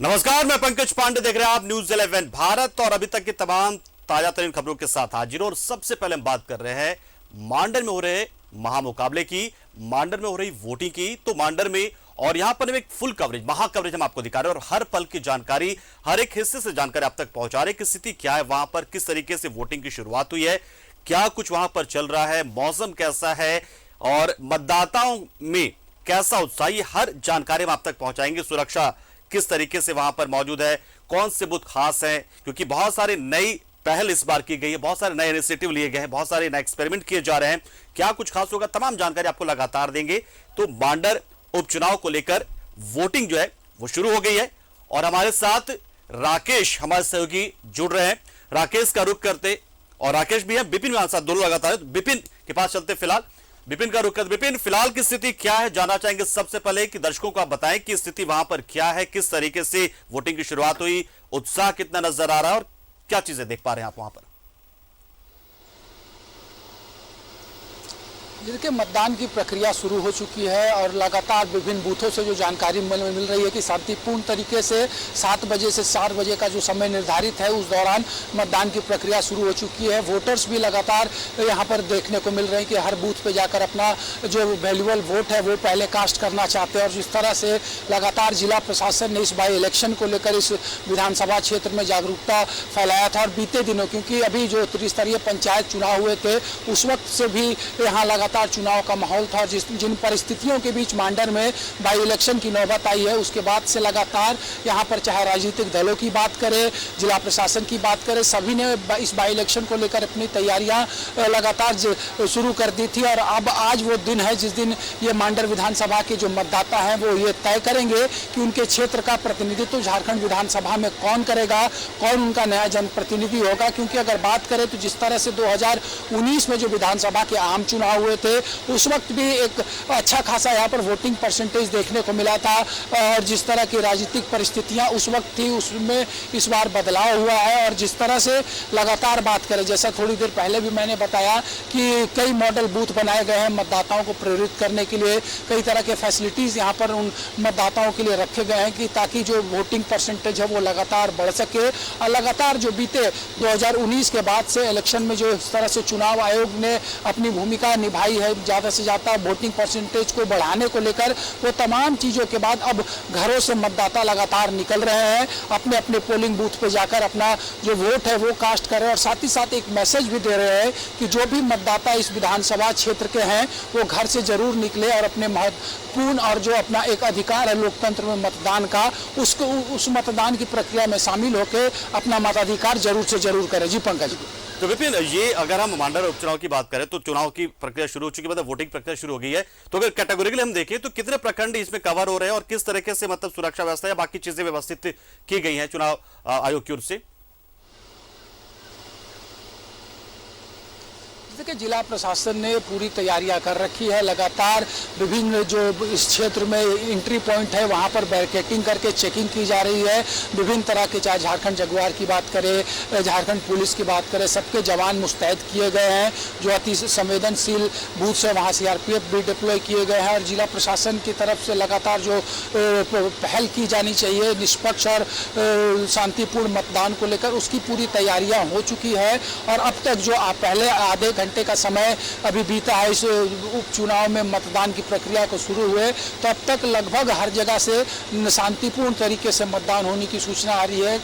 नमस्कार, मैं पंकज पांडे, देख रहे हैं आप न्यूज 11 भारत और अभी तक की तमाम ताजा तरीन खबरों के साथ हाजिर। और सबसे पहले हम बात कर रहे हैं मांडर में हो रहे महामुकाबले की, मांडर में हो रही वोटिंग की। तो मांडर में और यहां पर एक फुल कवरेज, महा कवरेज हम आपको दिखा रहे हैं और हर पल की जानकारी, हर एक हिस्से से जानकारी आप तक पहुंचा रहे हैं कि स्थिति क्या है वहां पर, किस तरीके से वोटिंग की शुरुआत हुई है, क्या कुछ वहां पर चल रहा है, मौसम कैसा है और मतदाताओं में कैसा उत्साह, ये हर जानकारी हम आप तक पहुंचाएंगे। सुरक्षा किस तरीके से वहां पर मौजूद है, कौन से बूथ खास हैं, क्योंकि बहुत सारे नई पहल इस बार की गई है, बहुत सारे नए इनिशिएटिव लिए गए हैं, बहुत सारे नए एक्सपेरिमेंट किए जा रहे हैं। क्या कुछ खास होगा, तमाम जानकारी आपको लगातार देंगे। तो मांडर उपचुनाव को लेकर वोटिंग जो है वो शुरू हो गई है और हमारे साथ राकेश हमारे सहयोगी जुड़ रहे हैं। राकेश का रुख करते और राकेश भी है, विपिन हमारे साथ, दोनों लगातार। विपिन के पास चलते, फिलहाल विपिन का रुख करते। विपिन, फिलहाल की स्थिति क्या है, जानना चाहेंगे सबसे पहले कि दर्शकों को आप बताएं कि स्थिति वहां पर क्या है, किस तरीके से वोटिंग की शुरुआत हुई, उत्साह कितना नजर आ रहा है और क्या चीजें देख पा रहे हैं आप वहां पर। देखिए, मतदान की प्रक्रिया शुरू हो चुकी है और लगातार विभिन्न बूथों से जो जानकारी मिल रही है कि शांतिपूर्ण तरीके से 7 बजे से 4 बजे का जो समय निर्धारित है उस दौरान मतदान की प्रक्रिया शुरू हो चुकी है। वोटर्स भी लगातार यहाँ पर देखने को मिल रहे हैं कि हर बूथ पे जाकर अपना जो वैल्यूएबल वोट है वो पहले कास्ट करना चाहते हैं और जिस तरह से लगातार जिला प्रशासन ने इस बाई इलेक्शन को लेकर इस विधानसभा क्षेत्र में जागरूकता फैलाया था। और बीते दिनों, क्योंकि अभी जो त्रिस्तरीय पंचायत चुनाव हुए थे उस वक्त से भी यहाँ लगातार चुनाव का माहौल था। जिन परिस्थितियों के बीच मांडर में बाई इलेक्शन की नौबत आई है उसके बाद से लगातार यहाँ पर चाहे राजनीतिक दलों की बात करें, जिला प्रशासन की बात करें, सभी ने इस बाई इलेक्शन को लेकर अपनी तैयारियां लगातार शुरू कर दी थी। और अब आज वो दिन है जिस दिन ये मांडर विधानसभा के जो मतदाता हैं वो ये तय करेंगे कि उनके क्षेत्र का प्रतिनिधित्व झारखंड विधानसभा में कौन करेगा, कौन उनका नया जनप्रतिनिधि होगा। क्योंकि अगर बात करें तो जिस तरह से 2019 में जो विधानसभा के आम चुनाव हुए थे उस वक्त भी एक अच्छा खासा यहाँ पर वोटिंग परसेंटेज देखने को मिला था और जिस तरह की राजनीतिक परिस्थितियां उस वक्त थी उसमें इस बार बदलाव हुआ है। और जिस तरह से लगातार बात करें, जैसा थोड़ी देर पहले भी मैंने बताया कि कई मॉडल बूथ बनाए गए हैं मतदाताओं को प्रेरित करने के लिए, कई तरह के फैसिलिटीज यहाँ पर उन मतदाताओं के लिए रखे गए हैं कि ताकि जो वोटिंग परसेंटेज है वो लगातार बढ़ सके। और लगातार जो बीते 2019 के बाद से इलेक्शन में जो इस तरह से चुनाव आयोग ने अपनी भूमिका निभाई है ज़्यादा से ज़्यादा वोटिंग परसेंटेज को बढ़ाने को लेकर, वो तमाम चीज़ों के बाद अब घरों से मतदाता लगातार निकल रहे हैं, अपने अपने पोलिंग बूथ पे जाकर अपना जो वोट है वो कास्ट कर रहे हैं। और साथ ही साथ एक मैसेज भी दे रहे हैं कि जो भी मतदाता इस विधानसभा क्षेत्र के हैं वो घर से जरूर निकले और अपने महत्वपूर्ण और जो अपना एक अधिकार है लोकतंत्र में मतदान का, उसको उस मतदान की प्रक्रिया में शामिल होकर अपना मताधिकार जरूर से जरूर करें। जी पंकज। तो विपिन, ये अगर हम मांडर उपचुनाव की बात करें तो चुनाव की प्रक्रिया शुरू हो चुकी है, मतलब वोटिंग प्रक्रिया शुरू हो गई है। तो अगर कैटेगोरिकली हम देखें तो कितने प्रखंड इसमें कवर हो रहे हैं और किस तरीके से मतलब सुरक्षा व्यवस्था या बाकी चीजें व्यवस्थित की गई हैं चुनाव आयोग की ओर से। देखिए, जिला प्रशासन ने पूरी तैयारियां कर रखी है। लगातार विभिन्न जो इस क्षेत्र में एंट्री पॉइंट है वहां पर बैरिकेडिंग करके चेकिंग की जा रही है। विभिन्न तरह के, चाहे झारखंड जगुआर की बात करें, झारखंड पुलिस की बात करें, सबके जवान मुस्तैद किए गए हैं। जो अति संवेदनशील बूथ है वहाँ CRPF भी डिप्लॉय किए गए हैं। और जिला प्रशासन की तरफ से लगातार जो पहल की जानी चाहिए निष्पक्ष और शांतिपूर्ण मतदान को लेकर, उसकी पूरी तैयारियाँ हो चुकी है। और अब तक जो पहले आधे घंटे का समय अभी बीता है इस उपचुनाव में मतदान की प्रक्रिया को शुरू हुए, तो अब तक लगभग हर जगह से शांतिपूर्ण तरीके से मतदान होने की सूचना आ रही है।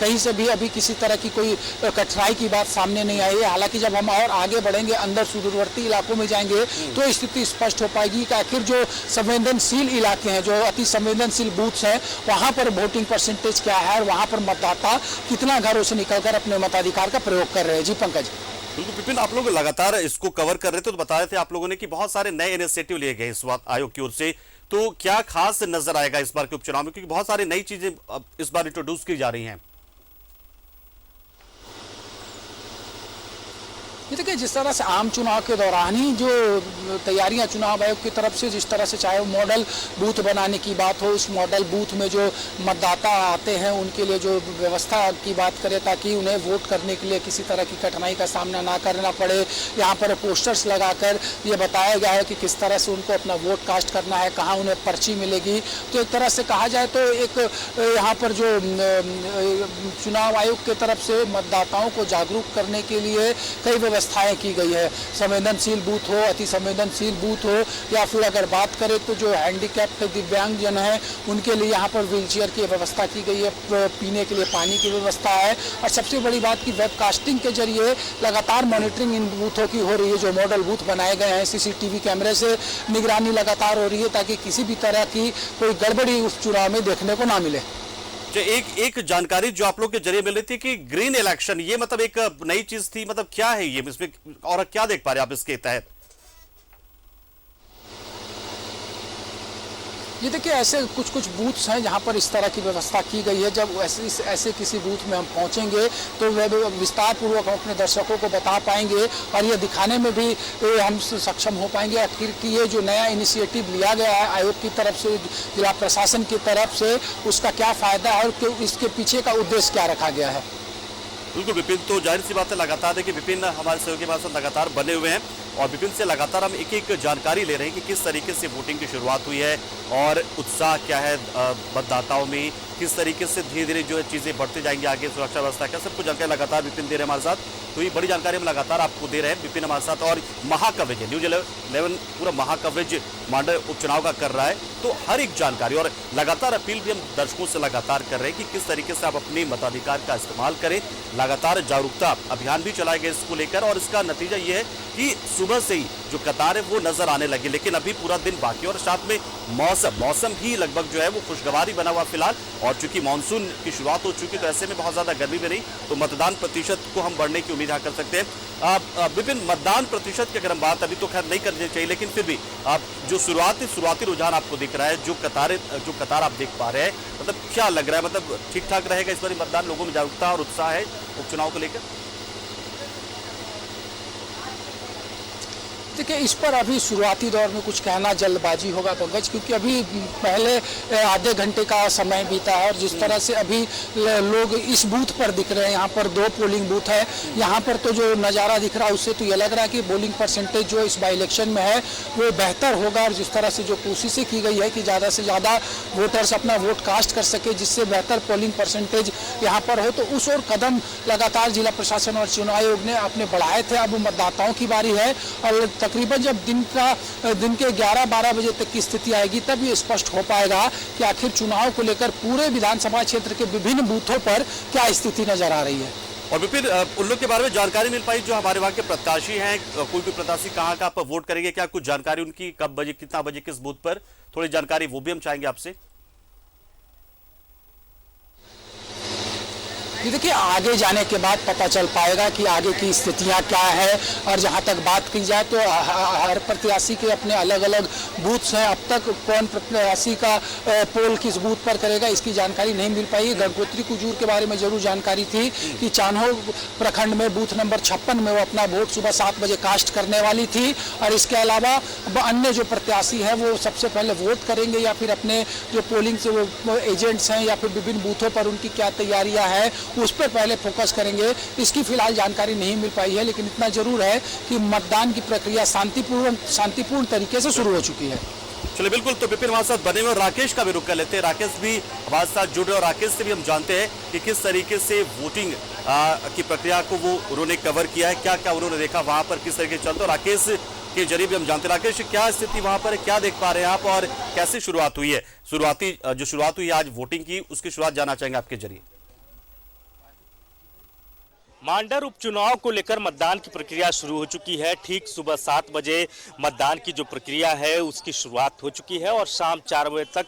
कहीं से भी अभी किसी तरह की कोई कठिनाई की बात सामने नहीं आई है। हालांकि जब हम और आगे बढ़ेंगे, अंदर सुदूरवर्ती इलाकों में जाएंगे तो स्थिति स्पष्ट हो पाएगी कि आखिर जो संवेदनशील इलाके हैं, जो अति संवेदनशील बूथ्स हैं, वहां पर वोटिंग परसेंटेज क्या है और वहां पर मतदाता कितना घरों से निकलकर अपने मताधिकार का प्रयोग कर रहे हैं। जी पंकज। बिल्कुल विपिन, आप लोग लगातार इसको कवर कर रहे थे, तो बता रहे थे आप लोगों ने कि बहुत सारे नए इनिशिएटिव लिए गए इस बार आयोग की ओर से। तो क्या खास नजर आएगा इस बार के उपचुनाव में, क्योंकि बहुत सारी नई चीजें इस बार इंट्रोड्यूस की जा रही हैं। ये देखिए, जिस तरह से आम चुनाव के दौरान ही जो तैयारियां चुनाव आयोग की तरफ से, जिस तरह से चाहे वो मॉडल बूथ बनाने की बात हो, उस मॉडल बूथ में जो मतदाता आते हैं उनके लिए जो व्यवस्था की बात करें ताकि उन्हें वोट करने के लिए किसी तरह की कठिनाई का सामना ना करना पड़े, यहाँ पर पोस्टर्स लगाकर ये बताया गया है कि किस तरह से उनको अपना वोट कास्ट करना है, कहाँ उन्हें पर्ची मिलेगी। तो एक तरह से कहा जाए तो एक यहाँ पर जो चुनाव आयोग की तरफ से मतदाताओं को जागरूक करने के लिए कई व्यवस्थाएं की गई है। संवेदनशील बूथ हो, अति संवेदनशील बूथ हो, या फिर अगर बात करें तो जो हैंडीकैप्ड दिव्यांगजन है उनके लिए यहाँ पर व्हीलचेयर की व्यवस्था की गई है, पीने के लिए पानी की व्यवस्था है, और सबसे बड़ी बात की वेबकास्टिंग के जरिए लगातार मॉनिटरिंग इन बूथों की हो रही है। जो मॉडल बूथ बनाए गए हैं, सीसीटीवी कैमरे से निगरानी लगातार हो रही है ताकि किसी भी तरह की कोई गड़बड़ी उस चुनाव में देखने को ना मिले। जो एक जानकारी जो आप लोग के जरिए मिल रही थी कि ग्रीन इलेक्शन, ये मतलब एक नई चीज थी, मतलब क्या है ये इसमें और क्या देख पा रहे आप इसके तहत? ये देखिए, ऐसे कुछ बूथ्स हैं जहाँ पर इस तरह की व्यवस्था की गई है। जब ऐसे किसी बूथ में हम पहुँचेंगे तो वे विस्तार पूर्वक अपने दर्शकों को बता पाएंगे और ये दिखाने में भी हम सक्षम हो पाएंगे आखिर कि ये जो नया इनिशिएटिव लिया गया है आयोग की तरफ से, जिला प्रशासन की तरफ से, उसका क्या फायदा है और इसके पीछे का उद्देश्य क्या रखा गया है। बिल्कुल विपिन, तो जाहिर सी बात है लगातार देखिए विपिन हमारे सहयोगी हमारे साथ लगातार बने हुए हैं और विपिन से लगातार हम एक जानकारी ले रहे हैं कि किस तरीके से वोटिंग की शुरुआत हुई है और उत्साह क्या है मतदाताओं में, किस तरीके से धीरे धीरे जो है चीजें बढ़ते जाएंगी आगे, सुरक्षा व्यवस्था क्या, सब कुछ जानकारी लगातार विपिन दे रहे हैं हमारे साथ। तो ये बड़ी जानकारी हम लगातार आपको दे रहे हैं विपिन हमारे साथ, और महाकवरेज है न्यूज़ 11 पूरा महाकवरेज मांडर उपचुनाव का कर रहा है। तो हर एक जानकारी और लगातार अपील भी हम दर्शकों से लगातार कर रहे हैं कि किस तरीके से आप अपने मताधिकार का इस्तेमाल करें। लगातार जागरूकता अभियान भी चलाया गया इसको लेकर और इसका नतीजा ये है कि सुबह से ही जो कतार है वो नजर आने लगी, लेकिन अभी पूरा दिन बाकी और साथ में मौसम भी लगभग जो है वो खुशगवार ही बना हुआ फिलहाल। और चूंकि मानसून की शुरुआत हो चुकी तो ऐसे में बहुत ज्यादा गर्मी में नहीं, तो मतदान प्रतिशत को हम बढ़ने की उम्मीद कर सकते हैं। विभिन्न मतदान प्रतिशत की अगर हम बात अभी तो खैर नहीं करनी चाहिए, लेकिन फिर भी आप जो शुरुआती रुझान आपको दिख रहा है, जो कतार आप देख पा रहे हैं, मतलब क्या लग रहा है, मतलब ठीक ठाक रहेगा इस बार मतदान, लोगों में जागरूकता और उत्साह है उपचुनाव को लेकर? देखिए, इस पर अभी शुरुआती दौर में कुछ कहना जल्दबाजी होगा पंकज, क्योंकि अभी पहले आधे घंटे का समय बीता है और जिस तरह से अभी लोग इस बूथ पर दिख रहे हैं, यहाँ पर 2 पोलिंग बूथ है, यहाँ पर तो जो नज़ारा दिख रहा है उससे तो ये लग रहा है कि पोलिंग परसेंटेज जो इस बाई इलेक्शन में है वो बेहतर होगा। और जिस तरह से जो कोशिशें की गई है कि ज़्यादा से ज़्यादा वोटर्स अपना वोट कास्ट कर सके जिससे बेहतर पोलिंग परसेंटेज यहाँ पर हो, तो उस और कदम लगातार जिला प्रशासन और चुनाव आयोग ने अपने बढ़ाए थे। अब मतदाताओं की बारी है और तकरीबन जब दिन के 11-12 बजे तक की स्थिति आएगी तब ये स्पष्ट हो पाएगा कि आखिर चुनाव को लेकर पूरे विधानसभा क्षेत्र के विभिन्न बूथों पर क्या स्थिति नजर आ रही है। और विपिन, उन लोग के बारे में जानकारी मिल पाई जो हमारे वहाँ के प्रत्याशी हैं, कोई भी प्रत्याशी कहाँ पर वोट करेंगे, क्या कुछ जानकारी उनकी, कब बजे, कितना बजे, किस बूथ पर, थोड़ी जानकारी वो भी हम चाहेंगे आपसे। ये देखिए, आगे जाने के बाद पता चल पाएगा कि आगे की स्थितियां क्या है। और जहां तक बात की जाए तो हर प्रत्याशी के अपने अलग अलग बूथ्स हैं। अब तक कौन प्रत्याशी का पोल किस बूथ पर करेगा इसकी जानकारी नहीं मिल पाई। गंगोत्री कुजूर के बारे में जरूर जानकारी थी कि चान्हो प्रखंड में बूथ नंबर 56 में वो अपना वोट सुबह 7 बजे कास्ट करने वाली थी। और इसके अलावा अन्य जो प्रत्याशी है वो सबसे पहले वोट करेंगे या फिर अपने जो पोलिंग से वो एजेंट्स हैं या फिर विभिन्न बूथों पर उनकी क्या तैयारियां हैं उस पर पहले फोकस करेंगे। इसकी फिलहाल जानकारी नहीं मिल पाई है, लेकिन इतना जरूर है कि मतदान की प्रक्रिया शांतिपूर्ण तरीके से शुरू हो चुकी है। चलिए बिल्कुल, तो विपिन हमारे साथ बने हुए राकेश का भी रुख कर लेते हैं। राकेश भी हमारे साथ जुड़ रहे और राकेश से भी हम जानते हैं कि किस तरीके से वोटिंग की प्रक्रिया को वो उन्होंने कवर किया है, क्या क्या उन्होंने देखा वहां पर, किस तरीके से चलता है। राकेश के जरिए भी हम जानते हैं। राकेश, क्या स्थिति वहां पर है, क्या देख पा रहे हैं आप और कैसे शुरुआत हुई है, शुरुआत हुई है आज वोटिंग की, उसकी शुरुआत जानना चाहेंगे आपके जरिए। मांडर उपचुनाव को लेकर मतदान की प्रक्रिया शुरू हो चुकी है। ठीक सुबह 7 बजे मतदान की जो प्रक्रिया है उसकी शुरुआत हो चुकी है और शाम 4 बजे तक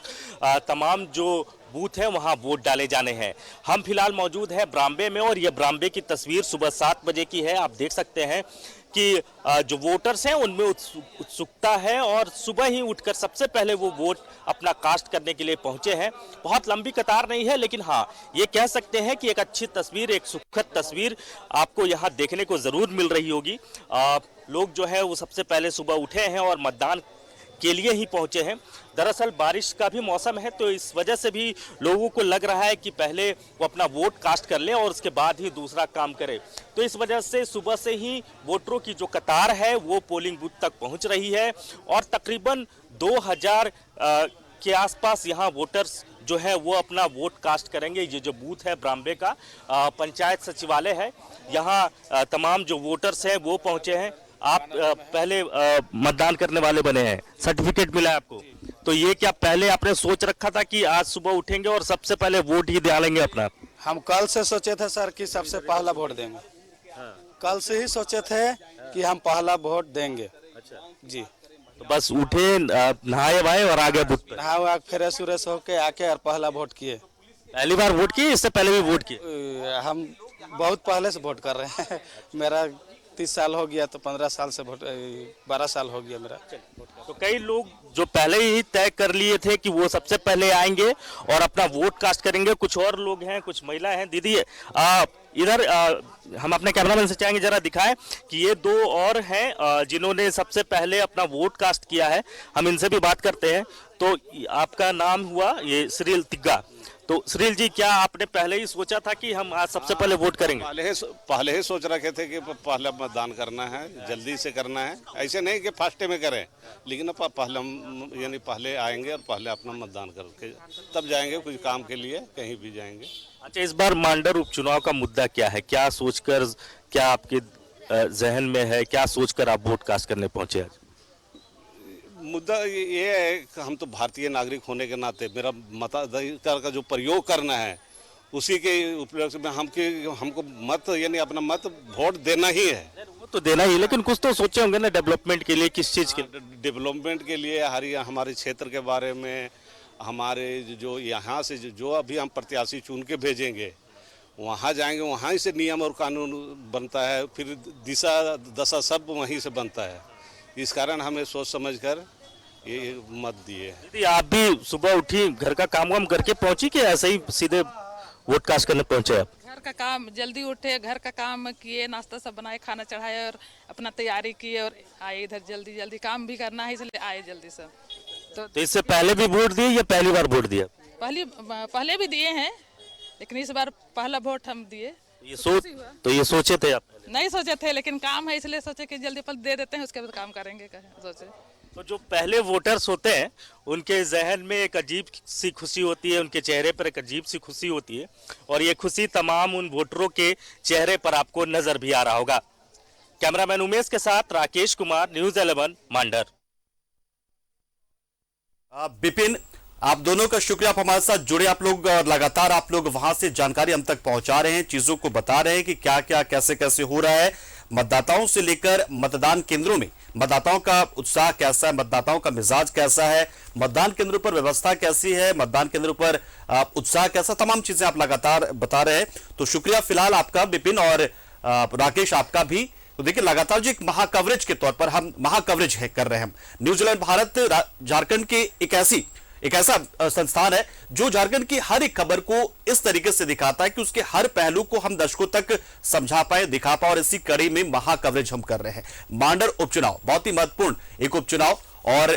तमाम जो बूथ है वहां वोट डाले जाने हैं। हम फिलहाल मौजूद हैं ब्राम्बे में और ये ब्राम्बे की तस्वीर सुबह 7 बजे की है। आप देख सकते हैं कि जो वोटर्स हैं उनमें उत्सुकता है और सुबह ही उठकर सबसे पहले वो वोट अपना कास्ट करने के लिए पहुंचे हैं। बहुत लंबी कतार नहीं है, लेकिन हाँ, ये कह सकते हैं कि एक अच्छी तस्वीर, एक सुखद तस्वीर आपको यहाँ देखने को ज़रूर मिल रही होगी। लोग जो है वो सबसे पहले सुबह उठे हैं और मतदान के लिए ही पहुंचे हैं। दरअसल बारिश का भी मौसम है, तो इस वजह से भी लोगों को लग रहा है कि पहले वो अपना वोट कास्ट कर लें और उसके बाद ही दूसरा काम करें। तो इस वजह से सुबह से ही वोटरों की जो कतार है वो पोलिंग बूथ तक पहुंच रही है और तकरीबन 2000 के आसपास यहाँ वोटर्स जो है वो अपना वोट कास्ट करेंगे। ये जो बूथ है ब्राम्बे का पंचायत सचिवालय है, यहाँ तमाम जो वोटर्स हैं वो पहुंचे हैं। आप पहले मतदान करने वाले बने हैं, सर्टिफिकेट मिला है आपको, तो ये क्या पहले आपने सोच रखा था कि आज सुबह उठेंगे और सबसे पहले वोट ही डालेंगे अपना? हम कल से सोचे थे सर कि सबसे पहला वोट देंगे। कल से ही सोचे थे कि हम पहला वोट देंगे। अच्छा जी, तो बस उठे, नहाए भाए और आगे बूथ पे? हाँ, फ्रेश व्रेश होके आके और पहला वोट किए। पहली बार वोट किए, इससे पहले भी वोट किए? हम बहुत पहले से वोट कर रहे हैं। मेरा 30 साल हो गया, तो 15 साल से वोट, 12 साल हो गया मेरा। तो कई लोग जो पहले ही तय कर लिए थे कि वो सबसे पहले आएंगे और अपना वोट कास्ट करेंगे। कुछ और लोग हैं, कुछ महिला हैं। दीदी इधर हम अपने कैमरामैन से चाहेंगे जरा दिखाएं कि ये दो और हैं जिन्होंने सबसे पहले अपना वोट कास्ट किया है। हम इनसे भी बात करते हैं। तो आपका नाम हुआ ये श्रील तिग्गा। तो श्रील जी, क्या आपने पहले ही सोचा था कि हम आज सबसे पहले वोट करेंगे? पहले ही सोच रखे थे कि पहले मतदान करना है, जल्दी से करना है। ऐसे नहीं कि फर्स्ट में करें, लेकिन पहले यानी पहले आएंगे और पहले अपना मतदान करके तब जाएंगे कुछ काम के लिए, कहीं भी जाएंगे। अच्छा, इस बार मांडर उपचुनाव का मुद्दा क्या है? क्या सोचकर, क्या आपके जहन में है, क्या सोचकर आप वोट कास्ट करने पहुंचे आज? मुद्दा ये है कि हम तो भारतीय नागरिक होने के नाते मेरा मताधिकार का जो प्रयोग करना है, उसी के उपयोग में हमको मत यानी अपना मत वोट देना ही है। वो तो देना ही, लेकिन कुछ तो सोचे होंगे ना डेवलपमेंट के लिए, किस चीज़ के? डेवलपमेंट के लिए, हमारे क्षेत्र के बारे में, हमारे जो यहाँ से जो अभी हम प्रत्याशी चुन के भेजेंगे, वहाँ जाएंगे, वहाँ से नियम और कानून बनता है, फिर दिशा दशा सब वहीं से बनता है। इस कारण हमें सोच समझकर ये मत दिए। दीदी, आप भी सुबह उठी, घर का काम वाम करके पहुंची कि ऐसे ही सीधे वोट कास्ट करने पहुंचे आप? घर का काम, जल्दी उठे, घर का काम किए, नाश्ता सब बनाए, खाना चढ़ाए और अपना तैयारी किए और आए इधर। जल्दी जल्दी काम भी करना है, इसलिए आए जल्दी सब। तो इससे पहले भी वोट दिए या पहली बार वोट दिया? पहले भी दिए हैं, लेकिन इस बार पहला वोट हम दिए। ये सोचे थे आप? नहीं सोचे थे, लेकिन काम है इसलिए सोचे कि जल्दी पल दे देते हैं, उसके बाद काम करेंगे सोचे। तो जो पहले वोटर्स होते हैं उनके जहन में एक अजीब सी खुशी होती है, उनके चेहरे पर एक अजीब सी खुशी होती है, और ये खुशी तमाम उन वोटरों के चेहरे पर आपको नजर भी आ रहा होगा। कैमरामैन उमेश के साथ राकेश कुमार, न्यूज़ 11 मांडर। बिपिन, आप दोनों का शुक्रिया, आप हमारे साथ जुड़े। आप लोग लगातार आप लोग वहां से जानकारी हम तक पहुंचा रहे हैं, चीजों को बता रहे हैं कि क्या क्या कैसे कैसे हो रहा है। मतदाताओं से लेकर मतदान केंद्रों में मतदाताओं का उत्साह कैसा है, मतदाताओं का मिजाज कैसा है, मतदान केंद्रों पर व्यवस्था कैसी है, मतदान केंद्रों पर उत्साह कैसा, तमाम चीजें आप लगातार बता रहे हैं। तो शुक्रिया फिलहाल आपका बिपिन, और राकेश आपका भी। तो देखिए, लगातार जो एक महाकवरेज के तौर पर हम महाकवरेज कर रहे हैं हम। न्यूज़ 11 भारत झारखंड के एक ऐसा संस्थान है जो झारखंड की हर एक खबर को इस तरीके से दिखाता है कि उसके हर पहलू को हम दर्शकों तक समझा पाए, दिखा पाए, और इसी कड़ी में महाकवरेज हम कर रहे हैं। मांडर उपचुनाव बहुत ही महत्वपूर्ण एक उपचुनाव, और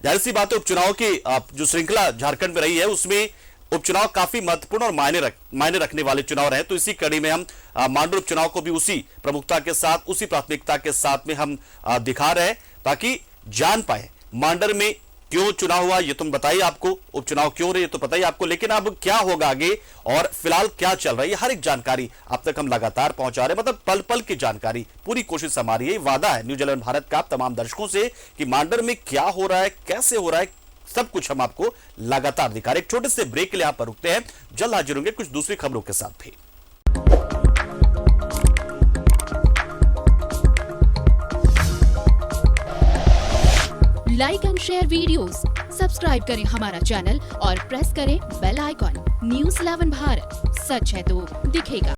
जाहिर सी बात है उपचुनाव की जो श्रृंखला झारखंड में रही है उसमें उपचुनाव काफी महत्वपूर्ण और मायने रखने वाले चुनाव रहे। तो इसी कड़ी में हम मांडर उपचुनाव को भी उसी प्रमुखता के साथ, उसी प्राथमिकता के साथ में हम दिखा रहे हैं, ताकि जान पाए मांडर में क्यों चुनाव हुआ। ये तुम बताइए, आपको उपचुनाव क्यों रहे ये तो पता ही आपको, लेकिन अब क्या होगा आगे और फिलहाल क्या चल रहा है, ये हर एक जानकारी आप तक हम लगातार पहुंचा रहे हैं। मतलब पल पल की जानकारी, पूरी कोशिश हमारी है, वादा है न्यूज़ 11 भारत का तमाम दर्शकों से कि मांडर में क्या हो रहा है, कैसे हो रहा है, सब कुछ हम आपको लगातार दिखा रहे हैं। एक छोटे से ब्रेक के लिए आप पर रुकते हैं, जल्द हाजिर होंगे कुछ दूसरी खबरों के साथ भी। Like and share videos, subscribe करें हमारा चैनल और प्रेस करें बेल आइकॉन। न्यूज़ 11 भारत, सच है तो दिखेगा।